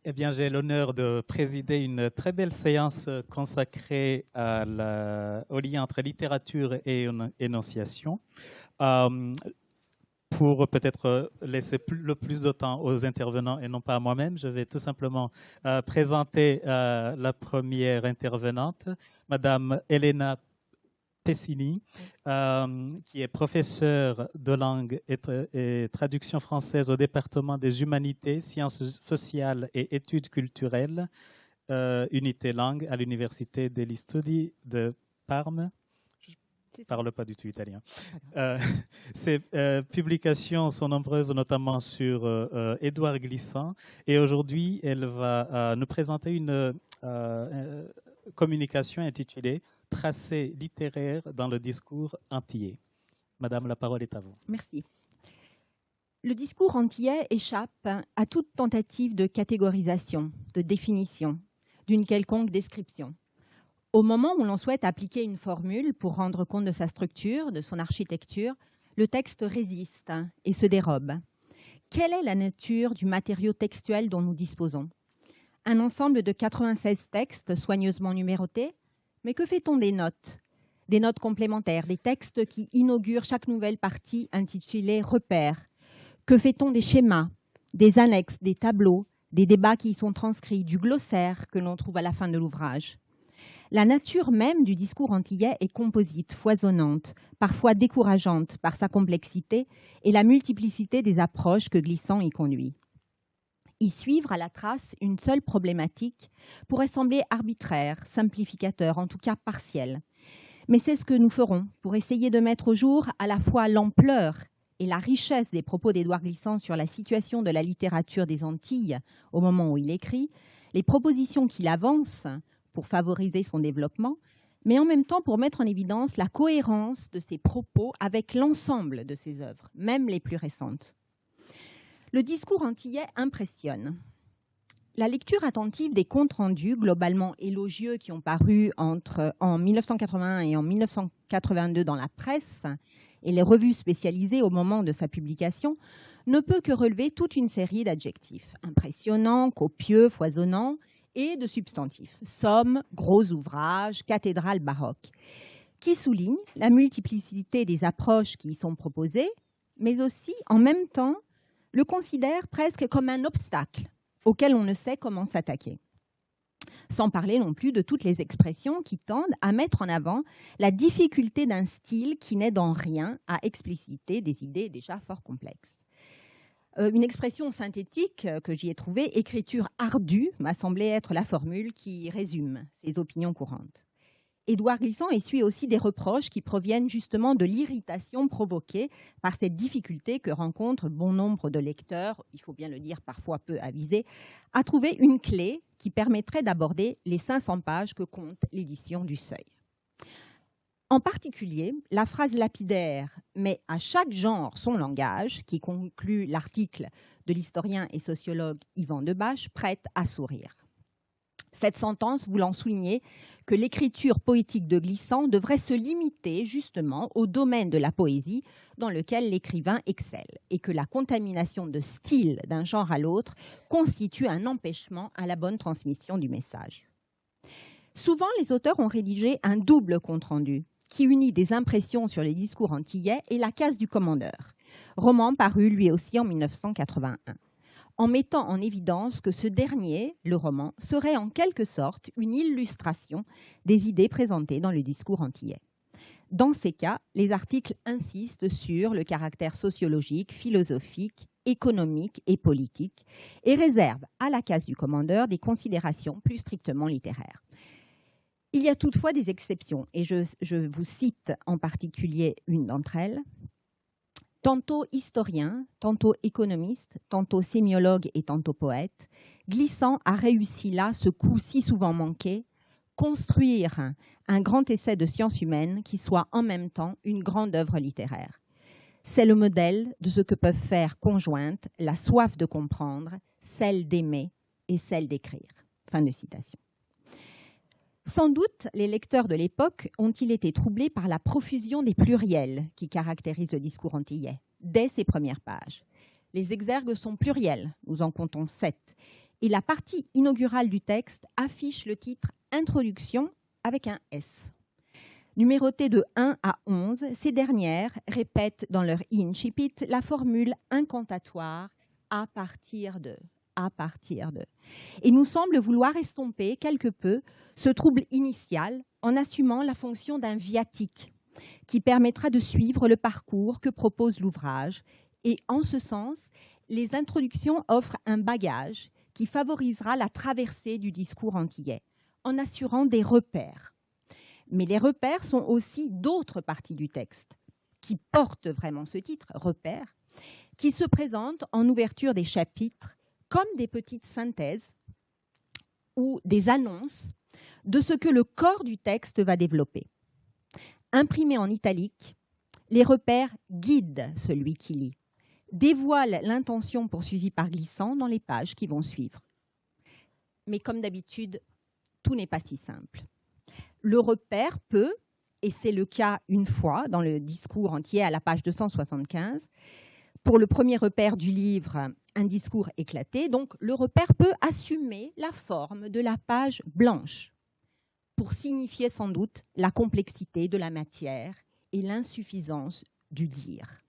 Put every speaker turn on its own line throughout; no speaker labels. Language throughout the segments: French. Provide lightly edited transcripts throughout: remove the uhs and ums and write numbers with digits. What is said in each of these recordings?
Eh bien, j'ai l'honneur de présider une très belle séance consacrée au lien entre littérature et énonciation. Euh, pour peut-être laisser le plus de temps aux intervenants et non pas à moi-même, je vais tout simplement présenter la première intervenante, Madame Elena Pessini, qui est professeure de langue et traduction française au département des humanités, sciences sociales et études culturelles, unité langue à l'université degli Studi de Parme. Je ne parle pas du tout italien. Ses publications sont nombreuses, notamment sur Édouard Glissant. Et aujourd'hui, elle va nous présenter une communication intitulée Tracé littéraire dans le discours antillais. Madame, la parole est à vous.
Merci. Le discours antillais échappe à toute tentative de catégorisation, de définition, d'une quelconque description. Au moment où l'on souhaite appliquer une formule pour rendre compte de sa structure, de son architecture, le texte résiste et se dérobe. Quelle est la nature du matériau textuel dont nous disposons? Un ensemble de 96 textes soigneusement numérotés? Mais que fait-on des notes? Des notes complémentaires, des textes qui inaugurent chaque nouvelle partie intitulée « Repères ». Que fait-on des schémas, des annexes, des tableaux, des débats qui y sont transcrits, du glossaire que l'on trouve à la fin de l'ouvrage? La nature même du discours antillais est composite, foisonnante, parfois décourageante par sa complexité et la multiplicité des approches que Glissant y conduit. Y suivre à la trace une seule problématique pourrait sembler arbitraire, simplificateur, en tout cas partiel. Mais c'est ce que nous ferons pour essayer de mettre au jour à la fois l'ampleur et la richesse des propos d'Édouard Glissant sur la situation de la littérature des Antilles au moment où il écrit, les propositions qu'il avance pour favoriser son développement, mais en même temps pour mettre en évidence la cohérence de ses propos avec l'ensemble de ses œuvres, même les plus récentes. Le discours antillais impressionne. La lecture attentive des comptes rendus globalement élogieux qui ont paru en 1981 et en 1982 dans la presse et les revues spécialisées au moment de sa publication ne peut que relever toute une série d'adjectifs impressionnants, copieux, foisonnants et de substantifs, somme, gros ouvrage, cathédrale baroque, qui soulignent la multiplicité des approches qui y sont proposées, mais aussi en même temps le considèrent presque comme un obstacle auquel on ne sait comment s'attaquer. Sans parler non plus de toutes les expressions qui tendent à mettre en avant la difficulté d'un style qui n'est dans rien à expliciter des idées déjà fort complexes. Une expression synthétique que j'y ai trouvée, écriture ardue, m'a semblé être la formule qui résume ces opinions courantes. Édouard Glissant essuie aussi des reproches qui proviennent justement de l'irritation provoquée par cette difficulté que rencontrent bon nombre de lecteurs, il faut bien le dire parfois peu avisés, à trouver une clé qui permettrait d'aborder les 500 pages que compte l'édition du Seuil. En particulier, la phrase lapidaire « mais à chaque genre son langage » qui conclut l'article de l'historien et sociologue Yvan Debache prête à sourire. Cette sentence voulant souligner que l'écriture poétique de Glissant devrait se limiter justement au domaine de la poésie dans lequel l'écrivain excelle et que la contamination de style d'un genre à l'autre constitue un empêchement à la bonne transmission du message. Souvent, les auteurs ont rédigé un double compte-rendu qui unit des impressions sur les discours antillais et la case du commandeur, roman paru lui aussi en 1981. En mettant en évidence que ce dernier, le roman, serait en quelque sorte une illustration des idées présentées dans le discours antillais. Dans ces cas, les articles insistent sur le caractère sociologique, philosophique, économique et politique et réservent à la case du commandeur des considérations plus strictement littéraires. Il y a toutefois des exceptions et je vous cite en particulier une d'entre elles. Tantôt historien, tantôt économiste, tantôt sémiologue et tantôt poète, Glissant a réussi là ce coup si souvent manqué, construire un grand essai de sciences humaines qui soit en même temps une grande œuvre littéraire. C'est le modèle de ce que peuvent faire conjointes la soif de comprendre, celle d'aimer et celle d'écrire. Fin de citation. Sans doute, les lecteurs de l'époque ont-ils été troublés par la profusion des pluriels qui caractérisent le discours antillais, dès ses premières pages. Les exergues sont pluriels, nous en comptons 7, Et la partie inaugurale du texte affiche le titre « Introduction » avec un S. Numérotées de 1 à 11, ces dernières répètent dans leur incipit la formule incantatoire « à partir de ». À partir de. Et nous semble vouloir estomper quelque peu ce trouble initial en assumant la fonction d'un viatique qui permettra de suivre le parcours que propose l'ouvrage. Et en ce sens, les introductions offrent un bagage qui favorisera la traversée du discours antillais en assurant des repères. Mais les repères sont aussi d'autres parties du texte qui portent vraiment ce titre, repères, qui se présentent en ouverture des chapitres comme des petites synthèses ou des annonces de ce que le corps du texte va développer. Imprimés en italique, les repères guident celui qui lit, dévoilent l'intention poursuivie par Glissant dans les pages qui vont suivre. Mais comme d'habitude, tout n'est pas si simple. Le repère peut, et c'est le cas une fois dans le discours entier à la page 275, pour le premier repère du livre, un discours éclaté, donc le repère peut assumer la forme de la page blanche pour signifier sans doute la complexité de la matière et l'insuffisance du dire.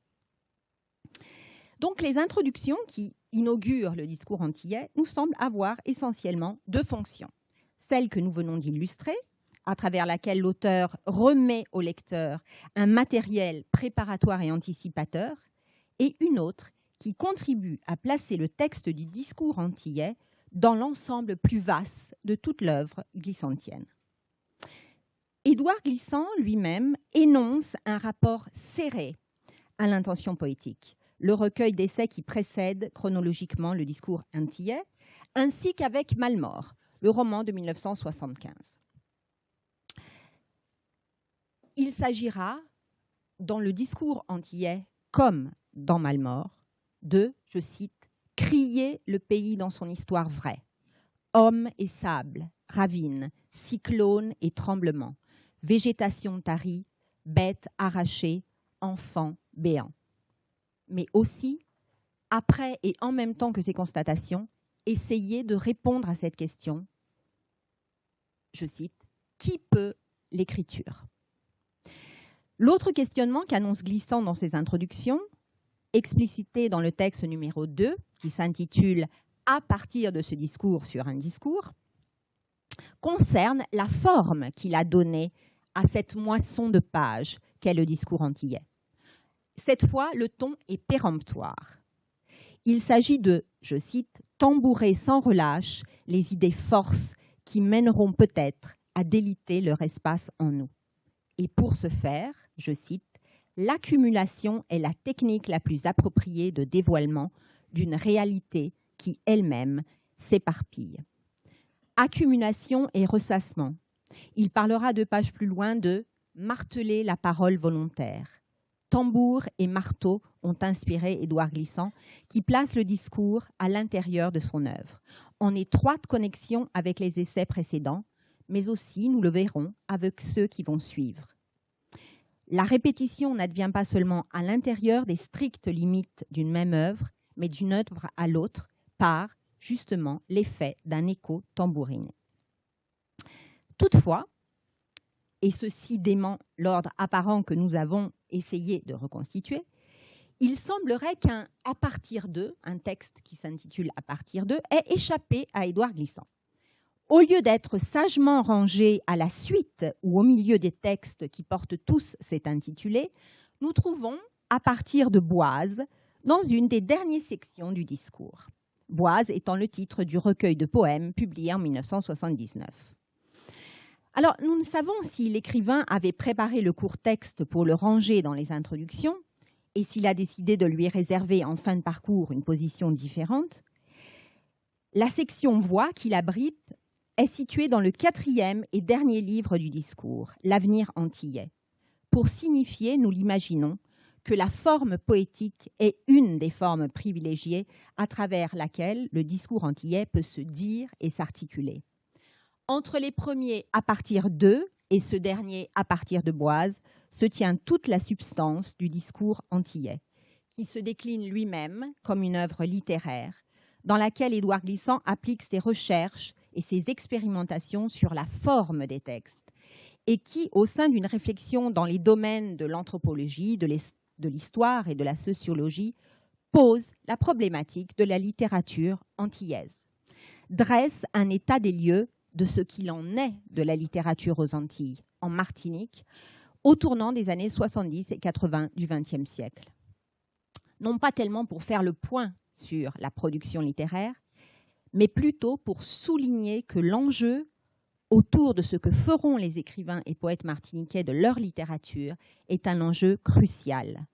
Donc les introductions qui inaugurent le discours antillais nous semblent avoir essentiellement deux fonctions. Celle que nous venons d'illustrer, à travers laquelle l'auteur remet au lecteur un matériel préparatoire et anticipateur, et une autre qui contribue à placer le texte du discours antillais dans l'ensemble plus vaste de toute l'œuvre glissantienne. Édouard Glissant lui-même énonce un rapport serré à l'intention poétique, le recueil d'essais qui précède chronologiquement le discours antillais, ainsi qu'avec Malmort, le roman de 1975. Il s'agira, dans le discours antillais comme dans Malmort, de, je cite, « crier le pays dans son histoire vraie. Hommes et sable, ravines, cyclones et tremblements, végétation tarie, bêtes arrachées, enfants béants. » Mais aussi, après et en même temps que ces constatations, essayer de répondre à cette question, je cite, « Qui peut l'écriture ?» L'autre questionnement qu'annonce Glissant dans ses introductions, explicité dans le texte numéro 2, qui s'intitule « À partir de ce discours sur un discours », concerne la forme qu'il a donnée à cette moisson de pages qu'est le discours antillais. Cette fois, le ton est péremptoire. Il s'agit de, je cite, « tambourer sans relâche les idées forces qui mèneront peut-être à déliter leur espace en nous. Et pour ce faire, je cite, l'accumulation est la technique la plus appropriée de dévoilement d'une réalité qui elle-même s'éparpille. » Accumulation et ressassement. Il parlera 2 pages plus loin de marteler la parole volontaire. Tambour et marteau ont inspiré Édouard Glissant, qui place le discours à l'intérieur de son œuvre, en étroite connexion avec les essais précédents, mais aussi, nous le verrons, avec ceux qui vont suivre. La répétition n'advient pas seulement à l'intérieur des strictes limites d'une même œuvre, mais d'une œuvre à l'autre par, justement, l'effet d'un écho tambouriné. Toutefois, et ceci dément l'ordre apparent que nous avons essayé de reconstituer, il semblerait qu'un « à partir de », un texte qui s'intitule « À partir de », ait échappé à Édouard Glissant. Au lieu d'être sagement rangé à la suite ou au milieu des textes qui portent tous cet intitulé, nous trouvons « À partir de Boise » dans une des dernières sections du discours. Boise étant le titre du recueil de poèmes publié en 1979. Alors, nous ne savons si l'écrivain avait préparé le court texte pour le ranger dans les introductions et s'il a décidé de lui réserver en fin de parcours une position différente. La section voix qu'il abrite est située dans le 4e et dernier livre du discours, L'avenir antillais, pour signifier, nous l'imaginons, que la forme poétique est une des formes privilégiées à travers laquelle le discours antillais peut se dire et s'articuler. Entre les premiers à partir d'eux et ce dernier à partir de Boise se tient toute la substance du discours antillais, qui se décline lui-même comme une œuvre littéraire, dans laquelle Édouard Glissant applique ses recherches et ses expérimentations sur la forme des textes, et qui, au sein d'une réflexion dans les domaines de l'anthropologie, de l'histoire et de la sociologie, pose la problématique de la littérature antillaise, dresse un état des lieux de ce qu'il en est de la littérature aux Antilles, en Martinique, au tournant des années 70 et 80 du XXe siècle. Non pas tellement pour faire le point sur la production littéraire, mais plutôt pour souligner que l'enjeu autour de ce que feront les écrivains et poètes martiniquais de leur littérature est un enjeu crucial.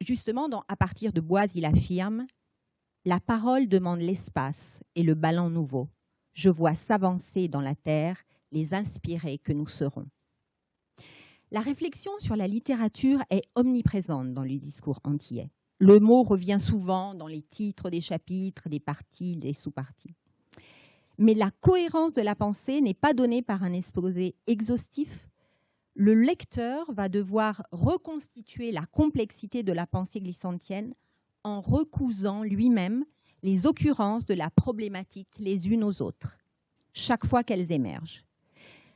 Justement, à partir de Boise, il affirme « La parole demande l'espace et le ballon nouveau. Je vois s'avancer dans la terre les inspirés que nous serons. » La réflexion sur la littérature est omniprésente dans le discours antillais. Le mot revient souvent dans les titres des chapitres, des parties, des sous-parties. Mais la cohérence de la pensée n'est pas donnée par un exposé exhaustif. Le lecteur va devoir reconstituer la complexité de la pensée glissantienne en recousant lui-même les occurrences de la problématique les unes aux autres, chaque fois qu'elles émergent.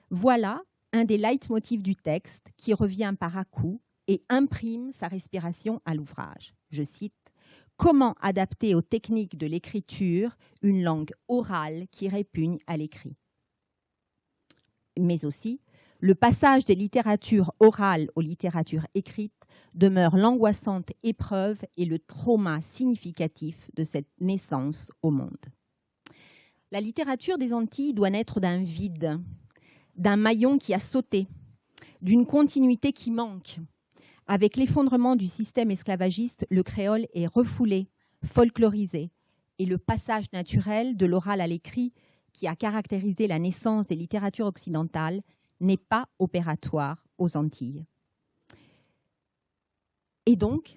Voilà un des leitmotifs du texte qui revient par à-coups et imprime sa respiration à l'ouvrage. Je cite « Comment adapter aux techniques de l'écriture une langue orale qui répugne à l'écrit ?» Mais aussi, le passage des littératures orales aux littératures écrites demeure l'angoissante épreuve et le trauma significatif de cette naissance au monde. La littérature des Antilles doit naître d'un vide, d'un maillon qui a sauté, d'une continuité qui manque. Avec l'effondrement du système esclavagiste, le créole est refoulé, folklorisé, et le passage naturel de l'oral à l'écrit qui a caractérisé la naissance des littératures occidentales n'est pas opératoire aux Antilles. Et donc,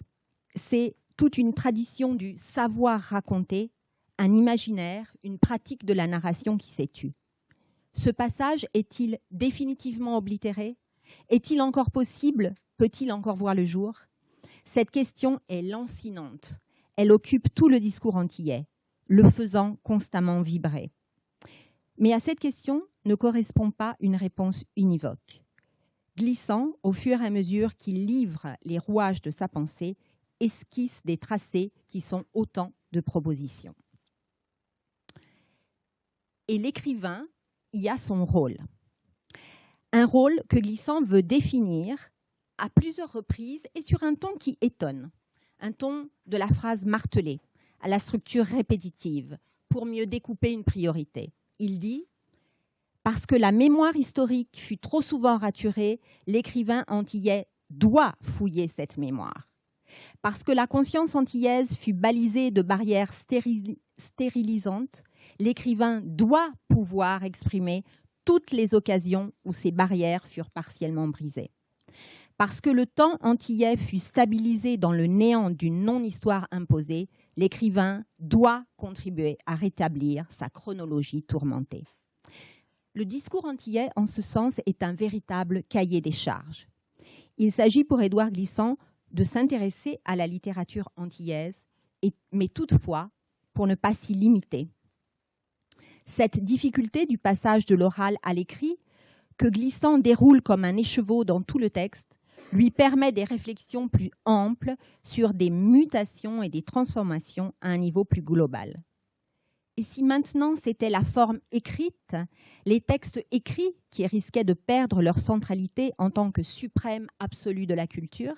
c'est toute une tradition du savoir raconter, un imaginaire, une pratique de la narration qui s'est tue. Ce passage est-il définitivement oblitéré? Est-il encore possible? Peut-il encore voir le jour? Cette question est lancinante. Elle occupe tout le discours antillais, le faisant constamment vibrer. Mais à cette question ne correspond pas une réponse univoque. Glissant, au fur et à mesure qu'il livre les rouages de sa pensée, esquisse des tracés qui sont autant de propositions. Et l'écrivain y a son rôle. Un rôle que Glissant veut définir à plusieurs reprises et sur un ton qui étonne. Un ton de la phrase martelée, à la structure répétitive, pour mieux découper une priorité. Il dit « Parce que la mémoire historique fut trop souvent raturée, l'écrivain antillais doit fouiller cette mémoire. Parce que la conscience antillaise fut balisée de barrières stérilisantes, l'écrivain doit pouvoir exprimer toutes les occasions où ces barrières furent partiellement brisées. Parce que le temps antillais fut stabilisé dans le néant d'une non-histoire imposée, l'écrivain doit contribuer à rétablir sa chronologie tourmentée. » Le discours antillais, en ce sens, est un véritable cahier des charges. Il s'agit pour Édouard Glissant de s'intéresser à la littérature antillaise, mais toutefois pour ne pas s'y limiter. Cette difficulté du passage de l'oral à l'écrit, que Glissant déroule comme un écheveau dans tout le texte, lui permet des réflexions plus amples sur des mutations et des transformations à un niveau plus global. Et si maintenant c'était la forme écrite, les textes écrits qui risquaient de perdre leur centralité en tant que suprême absolu de la culture?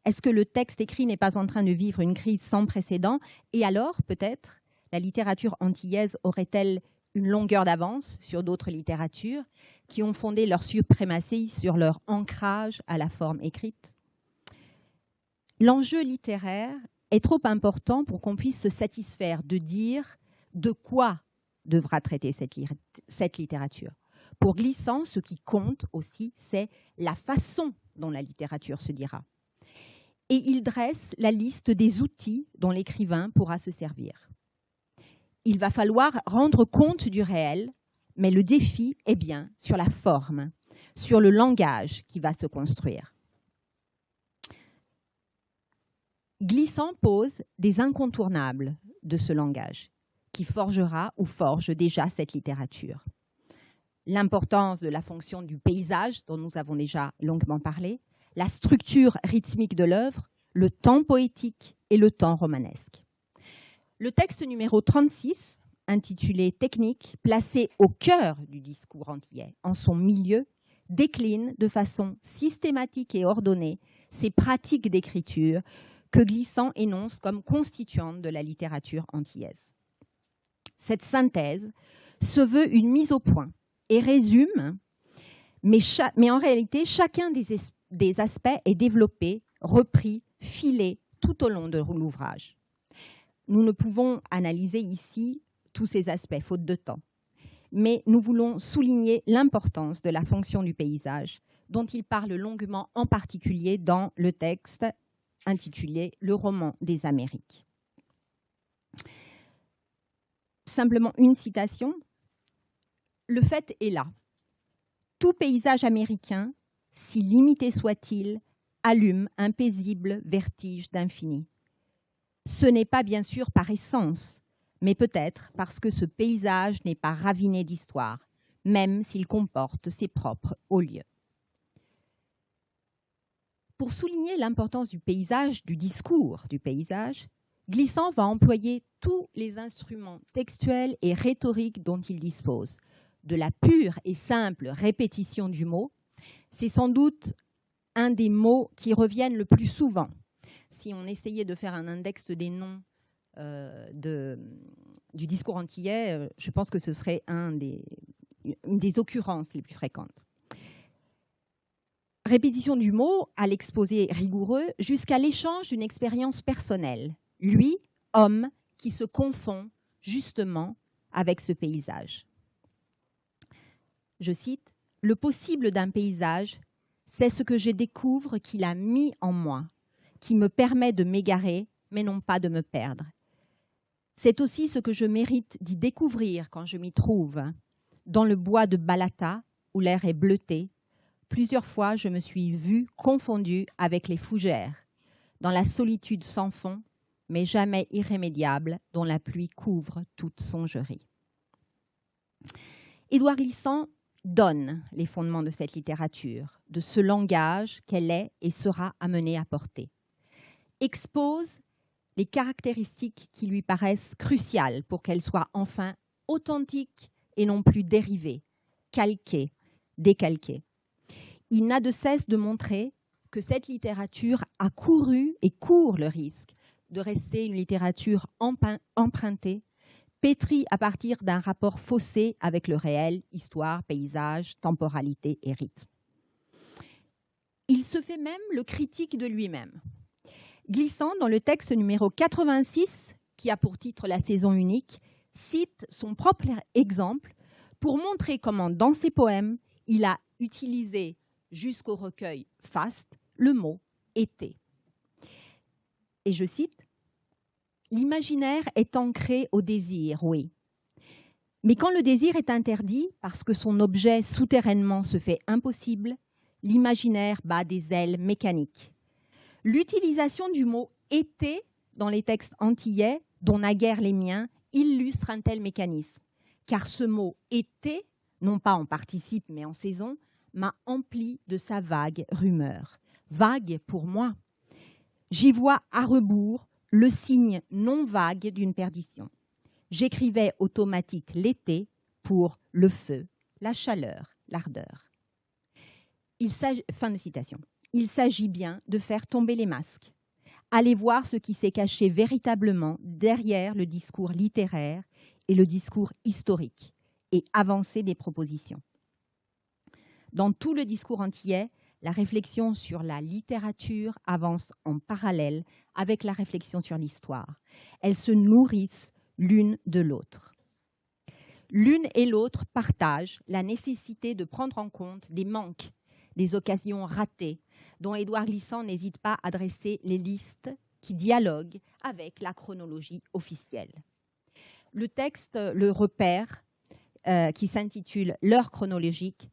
Est-ce que le texte écrit n'est pas en train de vivre une crise sans précédent? Et alors, peut-être, la littérature antillaise aurait-elle une longueur d'avance sur d'autres littératures qui ont fondé leur suprématie sur leur ancrage à la forme écrite? L'enjeu littéraire est trop important pour qu'on puisse se satisfaire de dire de quoi devra traiter cette littérature. Pour Glissant, ce qui compte aussi, c'est la façon dont la littérature se dira. Et il dresse la liste des outils dont l'écrivain pourra se servir. Il va falloir rendre compte du réel, mais le défi est bien sur la forme, sur le langage qui va se construire. Glissant pose des incontournables de ce langage, qui forgera ou forge déjà cette littérature. L'importance de la fonction du paysage, dont nous avons déjà longuement parlé, la structure rythmique de l'œuvre, le temps poétique et le temps romanesque. Le texte numéro 36, intitulé « Technique », placé au cœur du discours antillais, en son milieu, décline de façon systématique et ordonnée ces pratiques d'écriture que Glissant énonce comme constituantes de la littérature antillaise. Cette synthèse se veut une mise au point et résume, mais en réalité, chacun des aspects est développé, repris, filé tout au long de l'ouvrage. Nous ne pouvons analyser ici tous ces aspects, faute de temps, mais nous voulons souligner l'importance de la fonction du paysage, dont il parle longuement, en particulier dans le texte intitulé « Le roman des Amériques ». Simplement une citation. Le fait est là. Tout paysage américain, si limité soit-il, allume un paisible vertige d'infini. Ce n'est pas bien sûr par essence, mais peut-être parce que ce paysage n'est pas raviné d'histoire, même s'il comporte ses propres hauts lieux. Pour souligner l'importance du paysage, du discours du paysage, Glissant va employer tous les instruments textuels et rhétoriques dont il dispose. De la pure et simple répétition du mot, c'est sans doute un des mots qui reviennent le plus souvent. Si on essayait de faire un index des noms du discours antillais, je pense que ce serait une des occurrences les plus fréquentes. Répétition du mot à l'exposé rigoureux jusqu'à l'échange d'une expérience personnelle. Lui, homme, qui se confond justement avec ce paysage. Je cite, « Le possible d'un paysage, c'est ce que je découvre qu'il a mis en moi, qui me permet de m'égarer, mais non pas de me perdre. C'est aussi ce que je mérite d'y découvrir quand je m'y trouve. Dans le bois de Balata, où l'air est bleuté, plusieurs fois je me suis vue confondue avec les fougères, dans la solitude sans fond, mais jamais irrémédiable, dont la pluie couvre toute songerie. » Édouard Glissant donne les fondements de cette littérature, de ce langage qu'elle est et sera amenée à porter. Expose les caractéristiques qui lui paraissent cruciales pour qu'elle soit enfin authentique et non plus dérivée, calquée, décalquée. Il n'a de cesse de montrer que cette littérature a couru et court le risque de rester une littérature empruntée, pétrie à partir d'un rapport faussé avec le réel, histoire, paysage, temporalité et rythme. Il se fait même le critique de lui-même. Glissant, dans le texte numéro 86, qui a pour titre La saison unique, cite son propre exemple pour montrer comment, dans ses poèmes, il a utilisé jusqu'au recueil faste le mot « été ». Et je cite, « L'imaginaire est ancré au désir, oui. Mais quand le désir est interdit, parce que son objet souterrainement se fait impossible, l'imaginaire bat des ailes mécaniques. L'utilisation du mot « été » dans les textes antillais, dont naguère les miens, illustre un tel mécanisme. Car ce mot « été », non pas en participe mais en saison, m'a empli de sa vague rumeur. Vague pour moi. J'y vois à rebours le signe non vague d'une perdition. J'écrivais automatique l'été pour le feu, la chaleur, l'ardeur. Fin de citation. Il s'agit bien de faire tomber les masques. Allez voir ce qui s'est caché véritablement derrière le discours littéraire et le discours historique et avancer des propositions. Dans tout le discours antillais, la réflexion sur la littérature avance en parallèle avec la réflexion sur l'histoire. Elles se nourrissent l'une de l'autre. L'une et l'autre partagent la nécessité de prendre en compte des manques, des occasions ratées, dont Édouard Glissant n'hésite pas à dresser les listes qui dialoguent avec la chronologie officielle. Le texte le repère, qui s'intitule « L'heure chronologique »,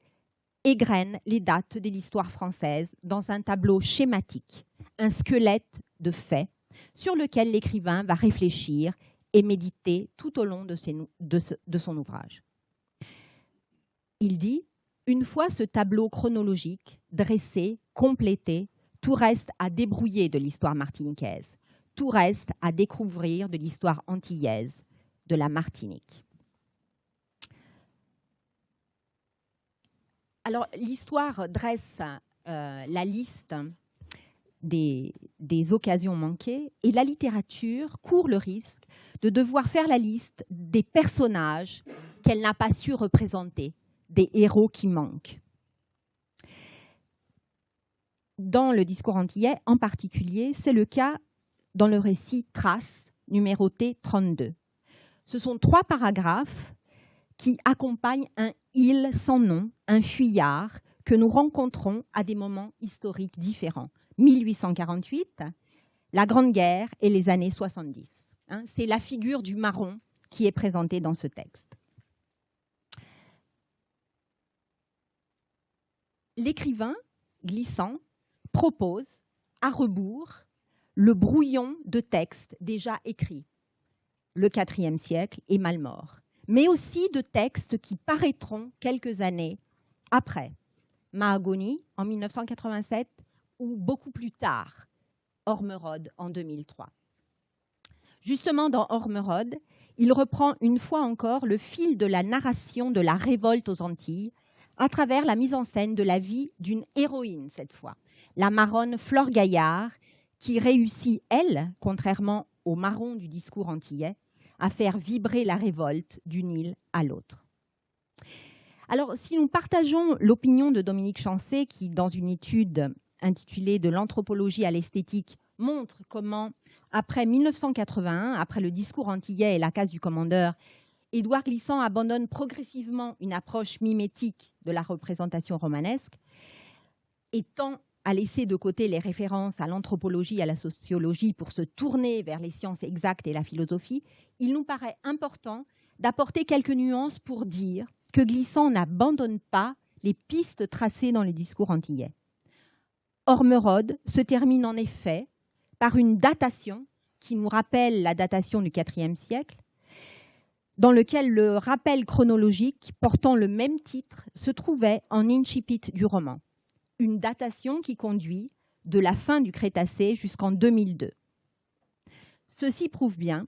égrène les dates de l'histoire française dans un tableau schématique, un squelette de faits sur lequel l'écrivain va réfléchir et médité tout au long de son ouvrage. Il dit « Une fois ce tableau chronologique dressé, complété, tout reste à débrouiller de l'histoire martiniquaise, tout reste à découvrir de l'histoire antillaise de la Martinique. » Alors, l'histoire dresse la liste des occasions manquées et la littérature court le risque de devoir faire la liste des personnages qu'elle n'a pas su représenter, des héros qui manquent. Dans le discours antillais en particulier, c'est le cas dans le récit Traces, numéroté 32. Ce sont 3 paragraphes qui accompagnent un île sans nom, un fuyard que nous rencontrons à des moments historiques différents. 1848, la Grande Guerre et les années 70. C'est la figure du marron qui est présentée dans ce texte. L'écrivain, glissant, propose à rebours le brouillon de textes déjà écrits, le IVe siècle et Malmort, mais aussi de textes qui paraîtront quelques années après, Mahagoni en 1987 ou beaucoup plus tard, Ormerod en 2003. Justement, dans Ormerod, il reprend une fois encore le fil de la narration de la révolte aux Antilles à travers la mise en scène de la vie d'une héroïne cette fois, la marronne Flore Gaillard, qui réussit, elle, contrairement au marron du discours antillais, à faire vibrer la révolte d'une île à l'autre. Alors, si nous partageons l'opinion de Dominique Chancet, qui, dans une étude intitulée « De l'anthropologie à l'esthétique », montre comment, après 1981, après le discours antillais et la case du commandeur, Édouard Glissant abandonne progressivement une approche mimétique de la représentation romanesque et tend à laisser de côté les références à l'anthropologie et à la sociologie pour se tourner vers les sciences exactes et la philosophie, il nous paraît important d'apporter quelques nuances pour dire que Glissant n'abandonne pas les pistes tracées dans les discours antillais. Ormerod se termine en effet par une datation qui nous rappelle la datation du IVe siècle, dans lequel le rappel chronologique portant le même titre se trouvait en incipit du roman. Une datation qui conduit de la fin du Crétacé jusqu'en 2002. Ceci prouve bien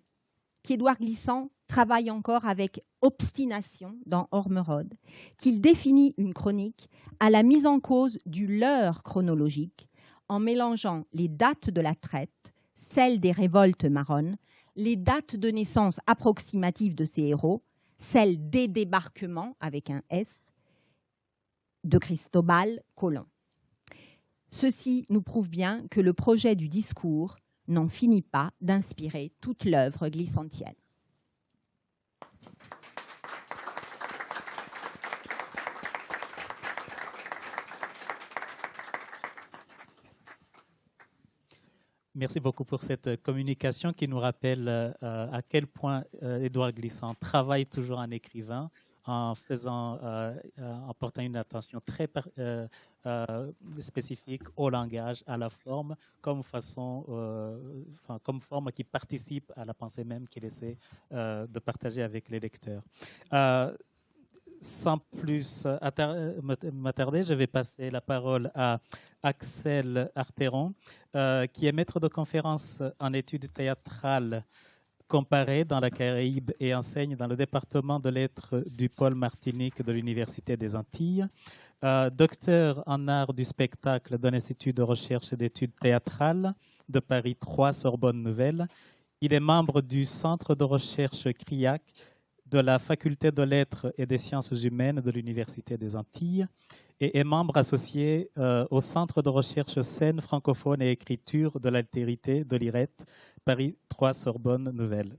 qu'Édouard Glissant travaille encore avec obstination dans Ormerod, qu'il définit une chronique à la mise en cause du leurre chronologique en mélangeant les dates de la traite, celles des révoltes marronnes, les dates de naissance approximatives de ces héros, celles des débarquements, avec un S, de Cristobal Colon. Ceci nous prouve bien que le projet du discours n'en finit pas d'inspirer toute l'œuvre glissantienne.
Merci beaucoup pour cette communication qui nous rappelle à quel point Édouard Glissant travaille toujours en écrivain, en portant une attention très spécifique au langage, à la forme, comme forme qui participe à la pensée même qu'il essaie de partager avec les lecteurs. Sans plus m'attarder, je vais passer la parole à Axel Arteron, qui est maître de conférence en études théâtrales comparées dans la Caraïbe et enseigne dans le département de lettres du pôle Martinique de l'Université des Antilles. Docteur en art du spectacle de l'Institut de recherche et d'études théâtrales de Paris 3 Sorbonne Nouvelle. Il est membre du Centre de recherche CRIAC de la Faculté de lettres et des sciences humaines de l'Université des Antilles et est membre associé au Centre de recherche scène francophone et écriture de l'altérité de l'IRET, Paris 3 Sorbonne Nouvelle.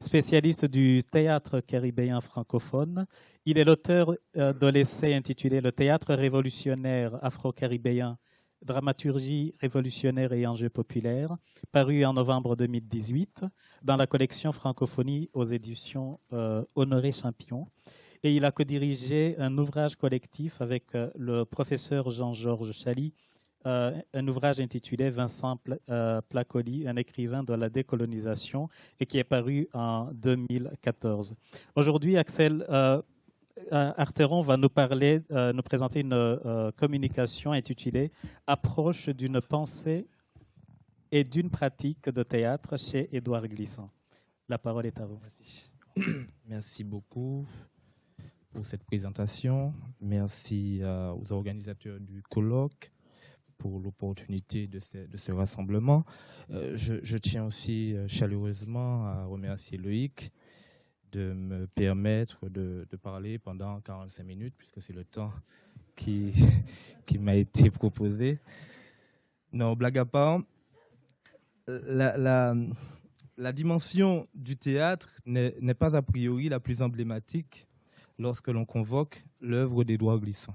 Spécialiste du théâtre caribéen francophone, il est l'auteur de l'essai intitulé « Le théâtre révolutionnaire afro-caribéen, dramaturgie révolutionnaire et enjeux populaires », paru en novembre 2018 dans la collection Francophonie aux éditions Honoré Champion. Et il a co-dirigé un ouvrage collectif avec le professeur Jean-Georges Chaly un ouvrage intitulé Vincent Placoli, un écrivain de la décolonisation, et qui est paru en 2014. Aujourd'hui, Axel Arteron va nous parler, nous présenter une communication intitulée Approche d'une pensée et d'une pratique de théâtre chez Édouard Glissant. La parole est à vous.
Merci. Merci beaucoup pour cette présentation. Merci aux organisateurs du colloque pour l'opportunité de ce rassemblement. Je tiens aussi chaleureusement à remercier Loïc de me permettre de parler pendant 45 minutes, puisque c'est le temps qui m'a été proposé. Non, blague à part, la dimension du théâtre n'est pas a priori la plus emblématique lorsque l'on convoque l'œuvre d'Édouard Glissant.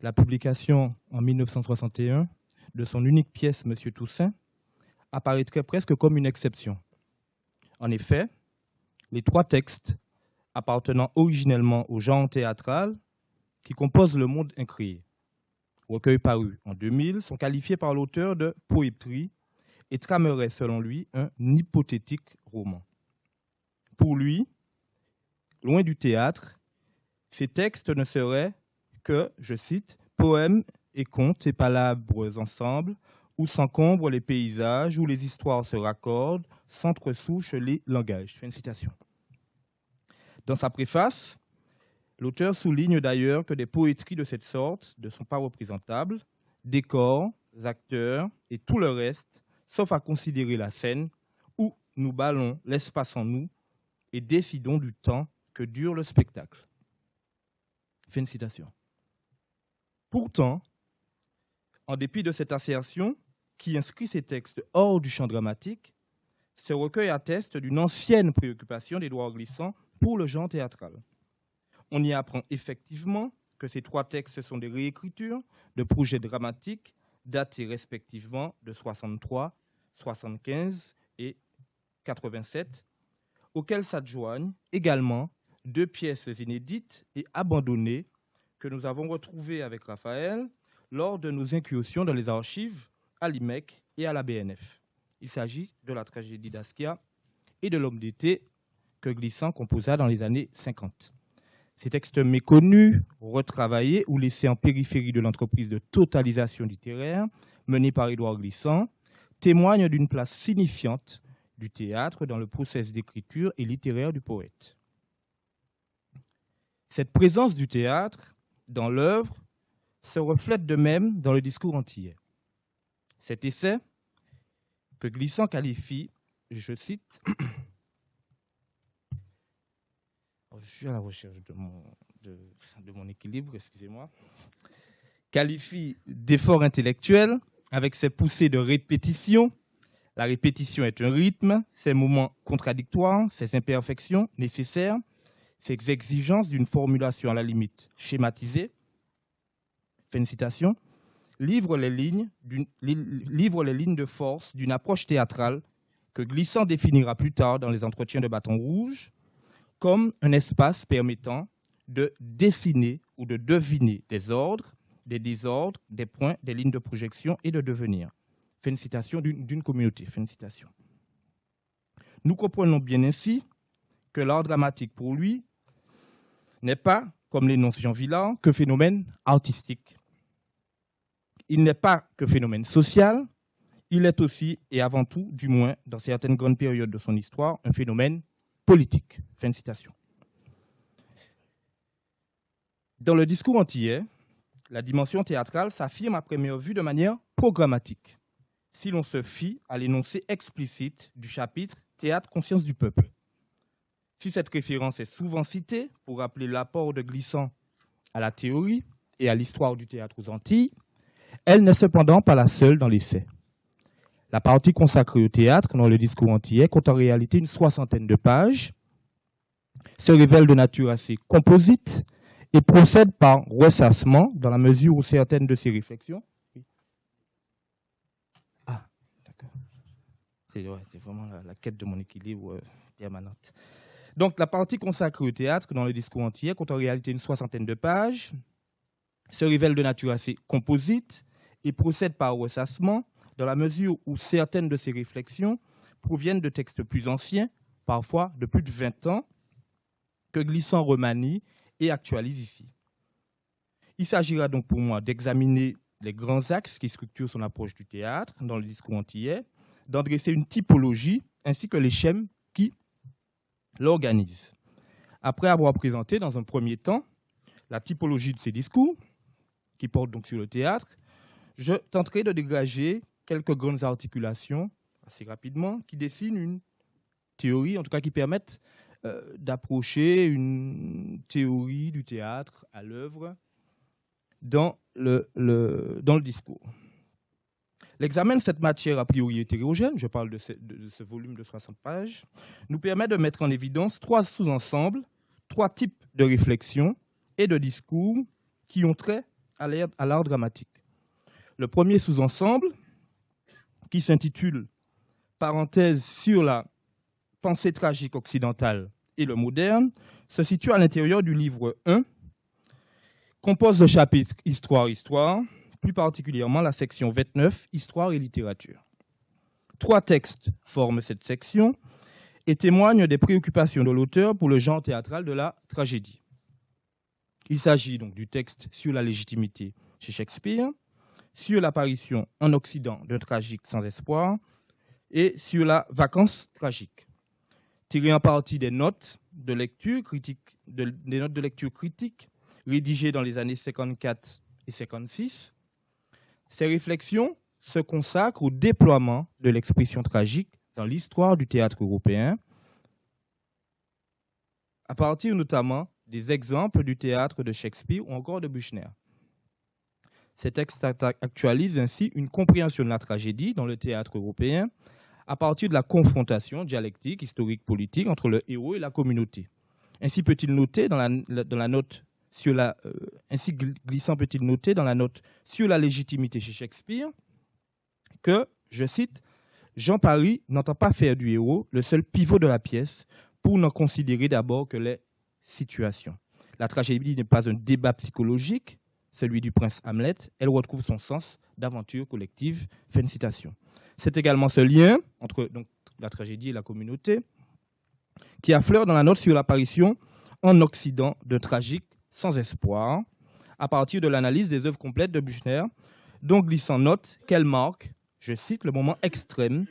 La publication en 1961 de son unique pièce, Monsieur Toussaint, apparaîtrait presque comme une exception. En effet, les 3 textes appartenant originellement au genre théâtral qui composent Le Monde incréé, recueil paru en 2000, sont qualifiés par l'auteur de poétrie et trameraient, selon lui, un hypothétique roman. Pour lui, loin du théâtre, ces textes ne seraient que, je cite, poèmes et contes et palabres ensemble, où s'encombrent les paysages, où les histoires se raccordent, s'entresouchent les langages. Fin de citation. Dans sa préface, l'auteur souligne d'ailleurs que des poétries de cette sorte ne sont pas représentables, décors, acteurs et tout le reste, sauf à considérer la scène où nous ballons l'espace en nous et décidons du temps que dure le spectacle. Fin de citation. Pourtant, en dépit de cette assertion qui inscrit ces textes hors du champ dramatique, ce recueil atteste d'une ancienne préoccupation d'Édouard Glissant pour le genre théâtral. On y apprend effectivement que ces 3 textes sont des réécritures de projets dramatiques datés respectivement de 63, 75 et 87, auxquels s'adjoignent également 2 pièces inédites et abandonnées que nous avons retrouvées avec Raphaël lors de nos incursions dans les archives à l'IMEC et à la BNF. Il s'agit de la tragédie d'Askia et de L'Homme d'été que Glissant composa dans les années 50. Ces textes méconnus, retravaillés ou laissés en périphérie de l'entreprise de totalisation littéraire menée par Édouard Glissant témoignent d'une place signifiante du théâtre dans le processus d'écriture et littéraire du poète. Cette présence du théâtre dans l'œuvre se reflète de même dans le discours antillais. Cet essai, que Glissant qualifie, je cite, je suis à la recherche de mon équilibre, excusez-moi, qualifie d'effort intellectuel avec ses poussées de répétition. La répétition est un rythme, ses moments contradictoires, ses imperfections nécessaires, ses exigences d'une formulation à la limite schématisée. Fin de citation. Livre les lignes de force d'une approche théâtrale que Glissant définira plus tard dans les entretiens de Bâton Rouge comme un espace permettant de dessiner ou de deviner des ordres, des désordres, des points, des lignes de projection et de devenir. Fin de citation d'une communauté. Fin de citation. Nous comprenons bien ainsi que l'art dramatique pour lui n'est pas, comme l'énonce Jean Villard, que phénomène artistique. Il n'est pas que phénomène social, il est aussi et avant tout, du moins dans certaines grandes périodes de son histoire, un phénomène politique. Fin de citation. Dans le discours antillais, la dimension théâtrale s'affirme à première vue de manière programmatique, si l'on se fie à l'énoncé explicite du chapitre « Théâtre, conscience du peuple ». Si cette référence est souvent citée pour rappeler l'apport de Glissant à la théorie et à l'histoire du théâtre aux Antilles, elle n'est cependant pas la seule dans l'essai. La partie consacrée au théâtre dans le discours antillais compte en réalité une 60aine de pages, se révèle de nature assez composite et procède par ressassement dans la mesure où certaines de ses réflexions... Ah, d'accord. C'est vraiment la quête de mon équilibre permanente. Donc, la partie consacrée au théâtre dans le discours antillais compte en réalité une 60aine de pages, se révèle de nature assez composite et procède par ressassement dans la mesure où certaines de ces réflexions proviennent de textes plus anciens, parfois de plus de 20 ans, que Glissant remanie et actualise ici. Il s'agira donc pour moi d'examiner les grands axes qui structurent son approche du théâtre dans le discours antillais, d'en dresser une typologie ainsi que les schèmes qui l'organisent. Après avoir présenté dans un premier temps la typologie de ces discours, qui portent donc sur le théâtre, je tenterai de dégager quelques grandes articulations assez rapidement qui dessinent une théorie, en tout cas qui permettent d'approcher une théorie du théâtre à l'œuvre dans le discours. L'examen de cette matière a priori hétérogène, je parle de ce volume de 60 pages, nous permet de mettre en évidence 3 sous-ensembles, 3 types de réflexions et de discours qui ont trait à l'art dramatique. Le premier sous-ensemble, qui s'intitule « Parenthèse sur la pensée tragique occidentale et le moderne », se situe à l'intérieur du livre 1, compose le chapitre « Histoire », plus particulièrement la section 29, « Histoire et littérature ». 3 textes forment cette section et témoignent des préoccupations de l'auteur pour le genre théâtral de la tragédie. Il s'agit donc du texte sur la légitimité chez Shakespeare, sur l'apparition en Occident d'un tragique sans espoir et sur la vacance tragique. Tiré en partie des notes de lecture critiques rédigées dans les années 54 et 56, ces réflexions se consacrent au déploiement de l'expression tragique dans l'histoire du théâtre européen, à partir notamment des exemples du théâtre de Shakespeare ou encore de Büchner. Ces textes actualisent ainsi une compréhension de la tragédie dans le théâtre européen à partir de la confrontation dialectique, historique, politique entre le héros et la communauté. Ainsi peut-il noter Glissant peut-il noter dans la note sur la légitimité chez Shakespeare que, je cite, « Jean Paris n'entend pas faire du héros le seul pivot de la pièce pour n'en considérer d'abord que les situations. La tragédie n'est pas un débat psychologique, celui du prince Hamlet, elle retrouve son sens d'aventure collective. » Fin de citation. C'est également ce lien entre donc, la tragédie et la communauté qui affleure dans la note sur l'apparition en Occident de tragique sans espoir, à partir de l'analyse des œuvres complètes de Büchner, dont Glissant note qu'elle marque, je cite, le moment extrême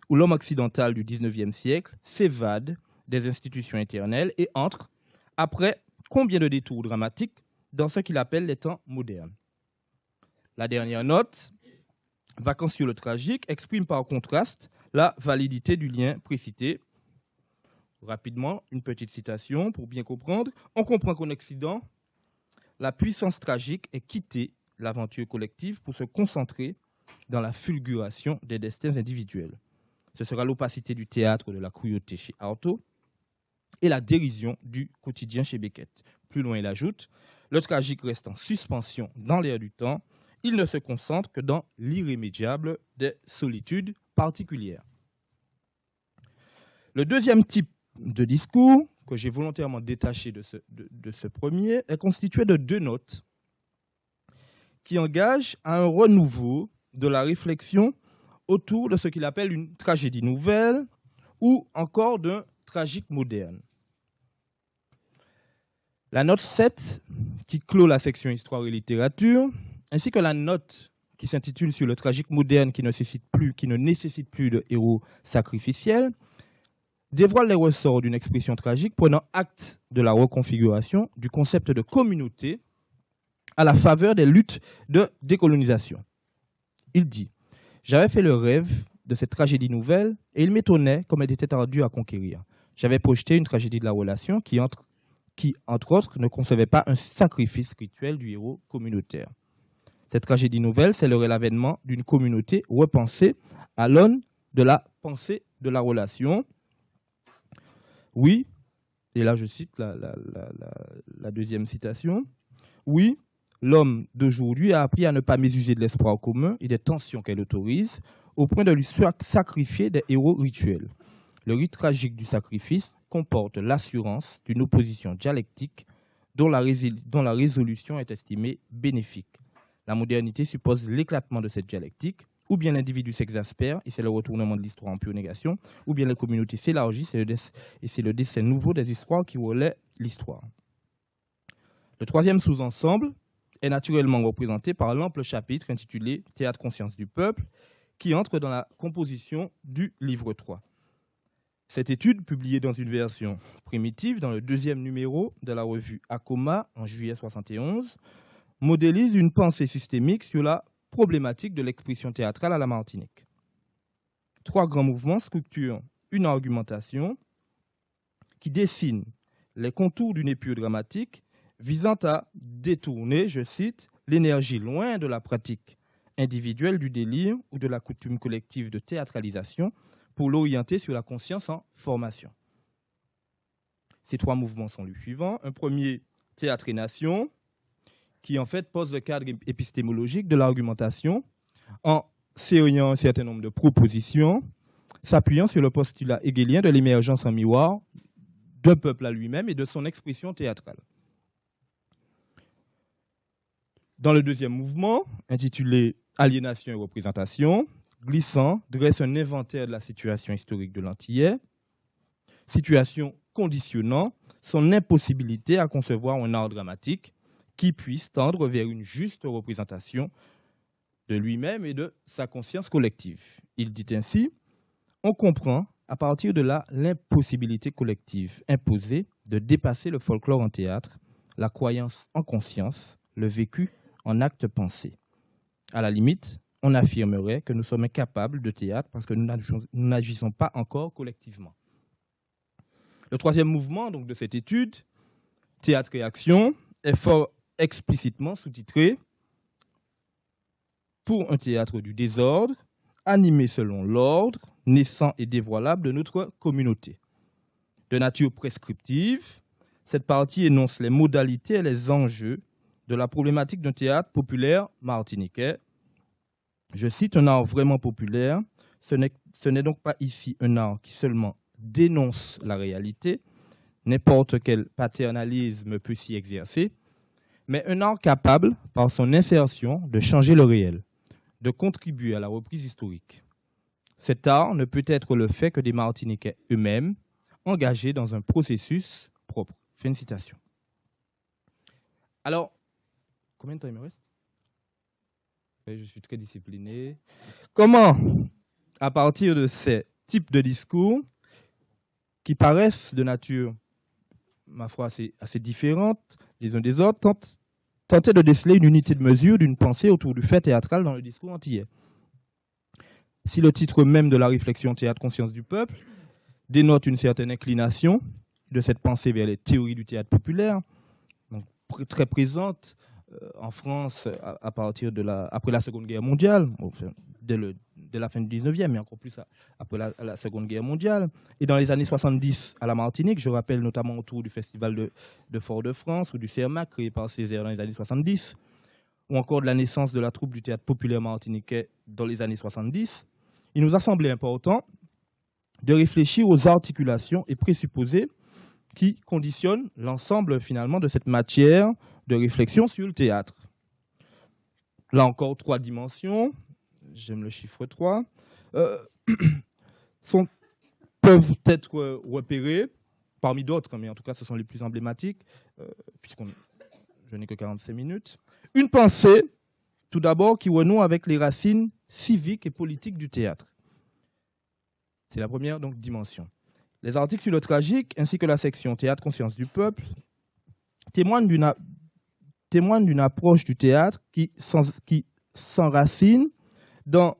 où l'homme occidental du XIXe siècle s'évade des institutions éternelles et entre, après combien de détours dramatiques, dans ce qu'il appelle les temps modernes. La dernière note, Vacances sur le tragique, exprime par contraste la validité du lien précité. Rapidement, une petite citation pour bien comprendre. On comprend qu'en Occident, la puissance tragique est quitter l'aventure collective pour se concentrer dans la fulguration des destins individuels. Ce sera l'opacité du théâtre de la cruauté chez Artaud et la dérision du quotidien chez Beckett. Plus loin, il ajoute, le tragique reste en suspension dans l'air du temps, il ne se concentre que dans l'irrémédiable des solitudes particulières. Le deuxième type de discours, que j'ai volontairement détaché de ce premier, est constitué de 2 notes qui engagent à un renouveau de la réflexion autour de ce qu'il appelle une tragédie nouvelle ou encore d'un tragique moderne. La note 7, qui clôt la section Histoire et littérature, ainsi que la note qui s'intitule sur le tragique moderne qui ne nécessite plus de héros sacrificiels, dévoile les ressorts d'une expression tragique prenant acte de la reconfiguration du concept de communauté à la faveur des luttes de décolonisation. Il dit « J'avais fait le rêve de cette tragédie nouvelle et il m'étonnait comme elle était ardue à conquérir. J'avais projeté une tragédie de la relation qui, entre autres, ne concevait pas un sacrifice rituel du héros communautaire. Cette tragédie nouvelle, c'est l'avènement d'une communauté repensée à l'aune de la pensée de la relation. Oui, et là je cite la deuxième citation, oui, l'homme d'aujourd'hui a appris à ne pas mésuser de l'espoir commun et des tensions qu'elle autorise, au point de lui sacrifier des héros rituels. Le rite tragique du sacrifice comporte l'assurance d'une opposition dialectique dont la résolution est estimée bénéfique. La modernité suppose l'éclatement de cette dialectique. Ou bien l'individu s'exaspère, et c'est le retournement de l'histoire en pure négation, ou bien les communautés s'élargissent, et c'est le dessin nouveau des histoires qui relaie l'histoire. Le troisième sous-ensemble est naturellement représenté par l'ample chapitre intitulé « Théâtre conscience du peuple », qui entre dans la composition du livre 3. Cette étude, publiée dans une version primitive, dans le 2e numéro de la revue Acoma en juillet 1971, modélise une pensée systémique sur la problématique de l'expression théâtrale à la Martinique. 3 grands mouvements structurent une argumentation qui dessine les contours d'une épure dramatique visant à détourner, je cite, l'énergie loin de la pratique individuelle du délire ou de la coutume collective de théâtralisation pour l'orienter sur la conscience en formation. Ces 3 mouvements sont les suivants. Un premier, Théâtre et Nation, qui en fait pose le cadre épistémologique de l'argumentation en sériant un certain nombre de propositions, s'appuyant sur le postulat hegelien de l'émergence en miroir d'un peuple à lui-même et de son expression théâtrale. Dans le deuxième mouvement, intitulé Aliénation et représentation, Glissant dresse un inventaire de la situation historique de l'Antillais, situation conditionnant son impossibilité à concevoir un art dramatique qui puisse tendre vers une juste représentation de lui-même et de sa conscience collective. Il dit ainsi, on comprend à partir de là l'impossibilité collective imposée de dépasser le folklore en théâtre, la croyance en conscience, le vécu en acte pensé. À la limite, on affirmerait que nous sommes incapables de théâtre parce que nous n'agissons pas encore collectivement. Le troisième mouvement donc, de cette étude, Théâtre et action, est fort explicitement sous-titré « Pour un théâtre du désordre, animé selon l'ordre, naissant et dévoilable de notre communauté ». De nature prescriptive, cette partie énonce les modalités et les enjeux de la problématique d'un théâtre populaire martiniquais. Je cite, un art vraiment populaire, ce n'est donc pas ici un art qui seulement dénonce la réalité, n'importe quel paternalisme peut s'y exercer, mais un art capable, par son insertion, de changer le réel, de contribuer à la reprise historique. Cet art ne peut être le fait que des Martiniquais eux-mêmes, engagés dans un processus propre. Fin de citation. Alors, combien de temps il me reste ? Je suis très discipliné. Comment, à partir de ces types de discours, qui paraissent de nature, ma foi, assez différentes les uns des autres, tenter de déceler une unité de mesure d'une pensée autour du fait théâtral dans le discours antillais. Si le titre même de la réflexion Théâtre conscience du peuple dénote une certaine inclination de cette pensée vers les théories du théâtre populaire, donc très présente en France à partir de après la Seconde Guerre mondiale, dès la fin du 19e, mais encore plus après la Seconde Guerre mondiale, et dans les années 70 à la Martinique, je rappelle notamment autour du Festival de Fort-de-France ou du CERMAC créé par Césaire dans les années 70, ou encore de la naissance de la troupe du théâtre populaire martiniquais dans les années 70, il nous a semblé important de réfléchir aux articulations et présupposés qui conditionnent l'ensemble finalement de cette matière de réflexion sur le théâtre. Là encore, 3 dimensions, j'aime le chiffre 3, peuvent être repérées, parmi d'autres, mais en tout cas ce sont les plus emblématiques, je n'ai que 45 minutes. Une pensée, tout d'abord, qui renoue avec les racines civiques et politiques du théâtre. C'est la première donc, dimension. Les articles sur le tragique, ainsi que la section Théâtre conscience du peuple, témoignent d'une approche du théâtre qui s'enracine dans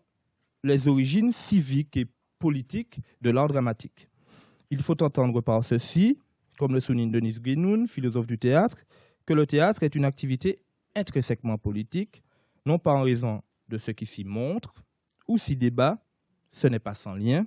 les origines civiques et politiques de l'art dramatique. Il faut entendre par ceci, comme le souligne Denis Guénoun, philosophe du théâtre, que le théâtre est une activité intrinsèquement politique, non pas en raison de ce qui s'y montre ou s'y débat, ce n'est pas sans lien,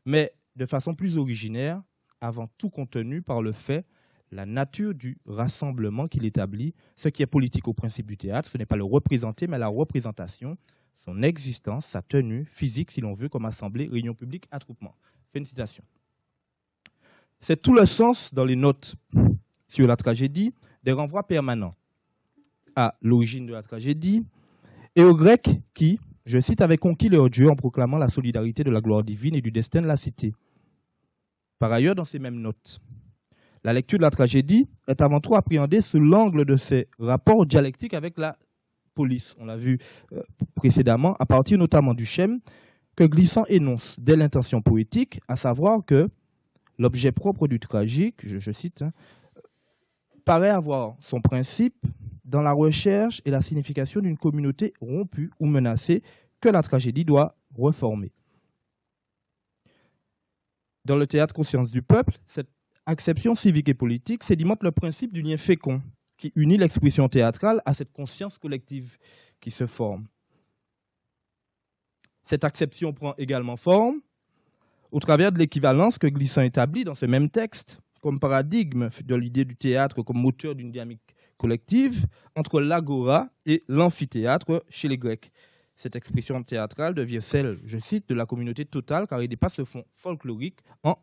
mais de façon plus originaire, avant tout contenu par le fait, la nature du rassemblement qu'il établit. Ce qui est politique au principe du théâtre, ce n'est pas le représenter, mais la représentation, son existence, sa tenue physique, si l'on veut, comme assemblée, réunion publique, attroupement. Fin de citation. C'est tout le sens, dans les notes sur la tragédie, des renvois permanents à l'origine de la tragédie, et aux Grecs qui, je cite, avaient conquis leur Dieu en proclamant la solidarité de la gloire divine et du destin de la cité. Par ailleurs, dans ces mêmes notes, la lecture de la tragédie est avant tout appréhendée sous l'angle de ses rapports dialectiques avec la police. On l'a vu précédemment, à partir notamment du schème que Glissant énonce dès l'intention poétique, à savoir que l'objet propre du tragique, je cite, paraît avoir son principe dans la recherche et la signification d'une communauté rompue ou menacée que la tragédie doit reformer. Dans le théâtre Conscience du peuple, cette acception civique et politique sédimente le principe du lien fécond qui unit l'expression théâtrale à cette conscience collective qui se forme. Cette acception prend également forme au travers de l'équivalence que Glissant établit dans ce même texte comme paradigme de l'idée du théâtre comme moteur d'une dynamique collective entre l'agora et l'amphithéâtre chez les Grecs. Cette expression théâtrale devient celle, je cite, de la communauté totale car il dépasse le fond folklorique en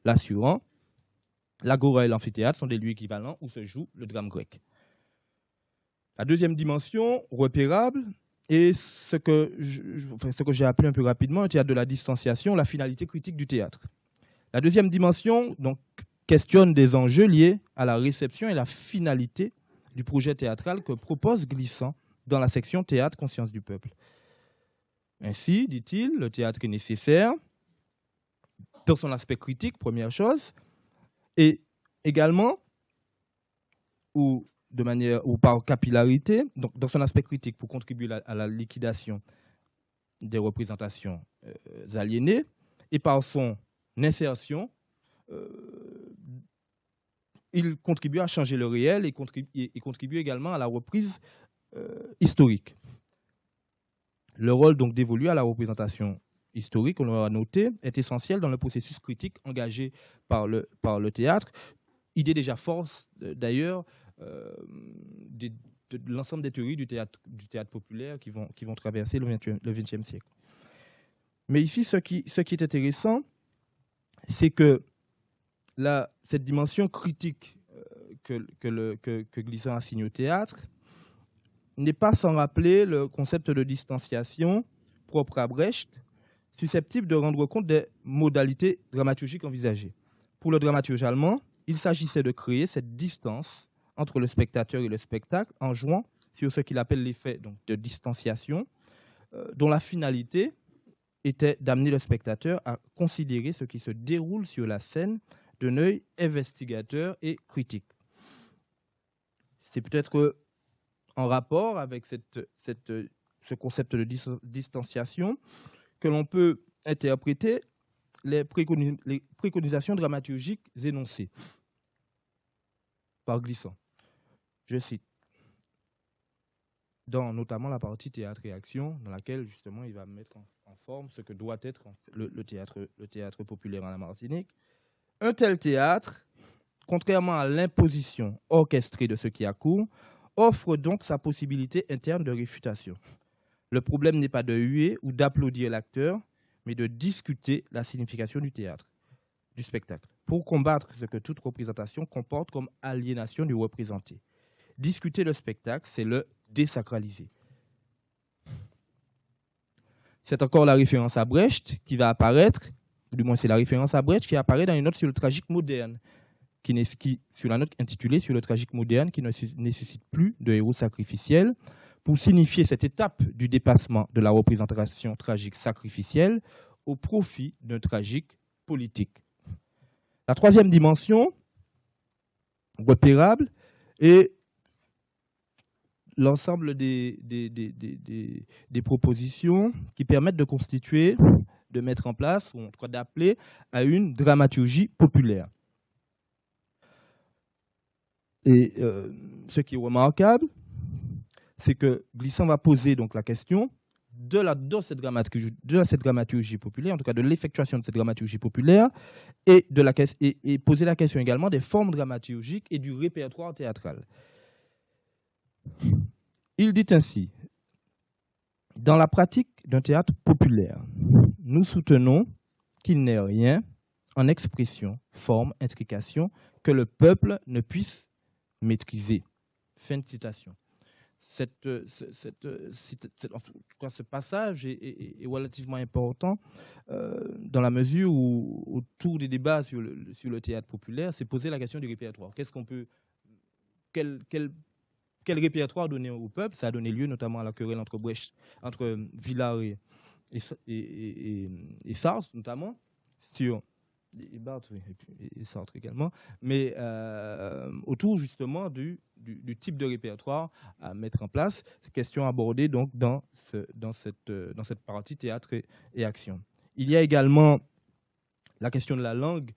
l'assurant. L'agora et l'amphithéâtre sont des lieux équivalents où se joue le drame grec. La deuxième dimension, repérable, est ce que j'ai appelé un peu rapidement un théâtre de la distanciation, la finalité critique du théâtre. La deuxième dimension donc, questionne des enjeux liés à la réception et la finalité du projet théâtral que propose Glissant dans la section Théâtre Conscience du peuple. Ainsi, dit-il, le théâtre est nécessaire dans son aspect critique, première chose, et également, ou par capillarité, donc dans son aspect critique pour contribuer à la liquidation des représentations aliénées, et par son insertion, il contribue à changer le réel et contribue également à la reprise historique. Le rôle donc dévolu à la représentation historique, on l'aura noté, est essentiel dans le processus critique engagé par le théâtre. Idée déjà force d'ailleurs de l'ensemble des théories du théâtre populaire qui vont traverser le XXe siècle. Mais ici, ce qui est intéressant, c'est que cette dimension critique que Glissant assigne au théâtre n'est pas sans rappeler le concept de distanciation propre à Brecht, susceptible de rendre compte des modalités dramaturgiques envisagées. Pour le dramaturge allemand, il s'agissait de créer cette distance entre le spectateur et le spectacle en jouant sur ce qu'il appelle l'effet de distanciation, dont la finalité était d'amener le spectateur à considérer ce qui se déroule sur la scène d'un œil investigateur et critique. C'est peut-être en rapport avec ce concept de distanciation que l'on peut interpréter les préconisations dramaturgiques énoncées par Glissant. Je cite, dans notamment la partie théâtre-réaction, dans laquelle justement il va mettre en forme ce que doit être le théâtre populaire en la Martinique. Un tel théâtre, contrairement à l'imposition orchestrée de ce qui accourt, offre donc sa possibilité interne de réfutation. Le problème n'est pas de huer ou d'applaudir l'acteur, mais de discuter la signification du théâtre, du spectacle, pour combattre ce que toute représentation comporte comme aliénation du représenté. Discuter le spectacle, c'est le désacraliser. C'est encore la référence à Brecht qui va apparaître, du moins c'est la référence à Brecht qui apparaît dans une note sur le tragique moderne, sur la note intitulée sur le tragique moderne qui ne nécessite plus de héros sacrificiels, pour signifier cette étape du dépassement de la représentation tragique sacrificielle au profit d'un tragique politique. La troisième dimension, repérable, est l'ensemble des propositions qui permettent de constituer, de mettre en place, ou en tout cas d'appeler à une dramaturgie populaire. Et ce qui est remarquable, c'est que Glissant va poser donc la question de cette dramaturgie populaire, en tout cas de l'effectuation de cette dramaturgie populaire, et poser la question également des formes dramaturgiques et du répertoire théâtral. Il dit ainsi, dans la pratique d'un théâtre populaire, nous soutenons qu'il n'est rien en expression, forme, intrication que le peuple ne puisse maîtriser. Fin de citation. ce passage est relativement important dans la mesure où, autour des débats sur le théâtre populaire, s'est posé la question du répertoire. Quel répertoire donner au peuple? Ça a donné lieu notamment à la querelle entre Villars et Sartre, notamment, sur et Barthes, oui, et Sartre également, mais autour justement du type de répertoire à mettre en place. Question abordée donc dans cette partie théâtre et action. Il y a également la question de la langue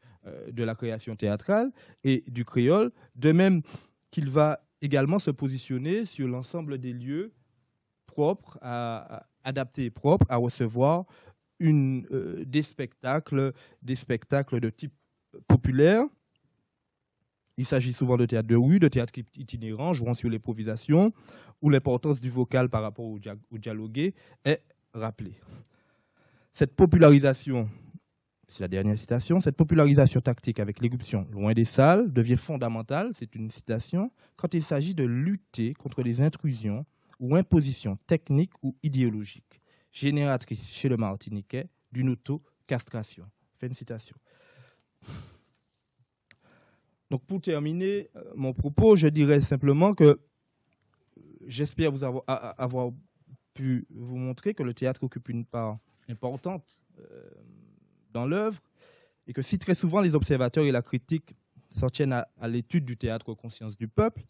de la création théâtrale et du créole, de même qu'il va également se positionner sur l'ensemble des lieux propres, adaptés et propres à recevoir des spectacles de type populaire. Il s'agit souvent de théâtre de rue, de théâtre itinérant, jouant sur l'improvisation, où l'importance du vocal par rapport au dialogué est rappelée. Cette popularisation, c'est la dernière citation, cette popularisation tactique avec l'éruption loin des salles devient fondamentale, c'est une citation, quand il s'agit de lutter contre les intrusions ou impositions techniques ou idéologiques, génératrice chez le Martiniquais d'une auto-castration. Fin de citation. Donc pour terminer mon propos, je dirais simplement que j'espère vous avoir pu vous montrer que le théâtre occupe une part importante dans l'œuvre et que si très souvent les observateurs et la critique s'en tiennent à l'étude du théâtre aux consciences du peuple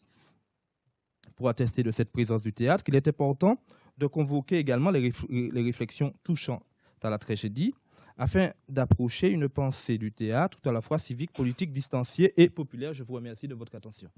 pour attester de cette présence du théâtre, qu'il est important de convoquer également les réflexions touchant à la tragédie, afin d'approcher une pensée du théâtre tout à la fois civique, politique, distanciée et populaire. Je vous remercie de votre attention.